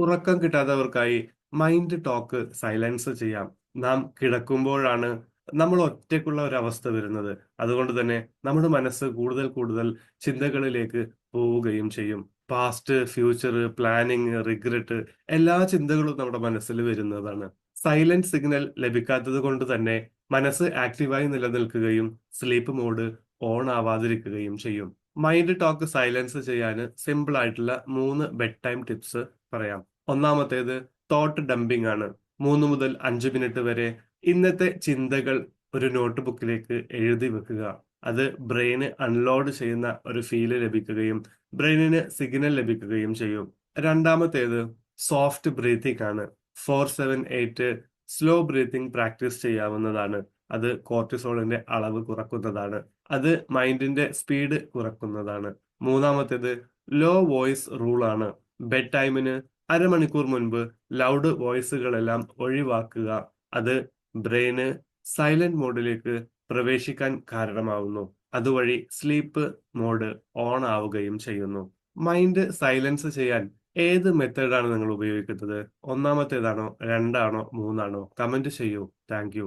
ഉറക്കം കിട്ടാത്തവർക്കായി mind talk silence ചെയ്യാം. നാം കിടക്കുമ്പോഴാണ് നമ്മൾ ഒറ്റയ്ക്കുള്ള ഒരവസ്ഥ വരുന്നത്. അതുകൊണ്ട് തന്നെ നമ്മുടെ മനസ്സ് കൂടുതൽ കൂടുതൽ ചിന്തകളിലേക്ക് പോവുകയും ചെയ്യും. പാസ്റ്റ്, ഫ്യൂച്ചർ, പ്ലാനിങ്, റിഗ്രറ്റ് എല്ലാ ചിന്തകളും നമ്മുടെ മനസ്സിൽ വരുന്നതാണ്. സൈലന്റ് സിഗ്നൽ ലഭിക്കാത്തത് കൊണ്ട് തന്നെ മനസ്സ് ആക്റ്റീവായി നിലനിൽക്കുകയും സ്ലീപ്പ് മോഡ് ഓൺ ആവാതിരിക്കുകയും ചെയ്യും. മൈൻഡ് ടോക്ക് സൈലൻസ് ചെയ്യാന് സിമ്പിൾ ആയിട്ടുള്ള 3 ബെഡ് ടൈം ടിപ്സ് പറയാം. ഒന്നാമത്തേത് തോട്ട് ഡംപിംഗ് ആണ്. 3 മുതൽ 5 മിനിറ്റ് വരെ ഇന്നത്തെ ചിന്തകൾ ഒരു നോട്ട് ബുക്കിലേക്ക് എഴുതി വെക്കുക. അത് ബ്രെയിന് അൺലോഡ് ചെയ്യുന്ന ഒരു ഫീല് ലഭിക്കുകയും ബ്രെയിനിന് സിഗ്നൽ ലഭിക്കുകയും ചെയ്യും. രണ്ടാമത്തേത് സോഫ്റ്റ് ബ്രീത്തിങ് ആണ്. 4-7-8 സ്ലോ ബ്രീത്തിങ് പ്രാക്ടീസ് ചെയ്യാവുന്നതാണ്. അത് കോർട്ടിസോളിന്റെ അളവ് കുറക്കുന്നതാണ്. അത് മൈൻഡിന്റെ സ്പീഡ് കുറക്കുന്നതാണ്. മൂന്നാമത്തേത് ലോ വോയിസ് റൂൾ ആണ്. ബെഡ് ടൈമിന് അരമണിക്കൂർ മുൻപ് ലൗഡ് വോയിസുകളെല്ലാം ഒഴിവാക്കുക. അത് ബ്രെയിന് സൈലന്റ് മോഡിലേക്ക് പ്രവേശിക്കാൻ കാരണമാവുന്നു. അതുവഴി സ്ലീപ്പ് മോഡ് ഓൺ ആവുകയും ചെയ്യുന്നു. മൈൻഡ് സൈലൻസ് ചെയ്യാൻ ഏത് മെത്തേഡാണ് നിങ്ങൾ ഉപയോഗിക്കുന്നത്? ഒന്നാമത്തേതാണോ? 2 ആണോ? 3 ആണോ? കമന്റ് ചെയ്യൂ. Thank you.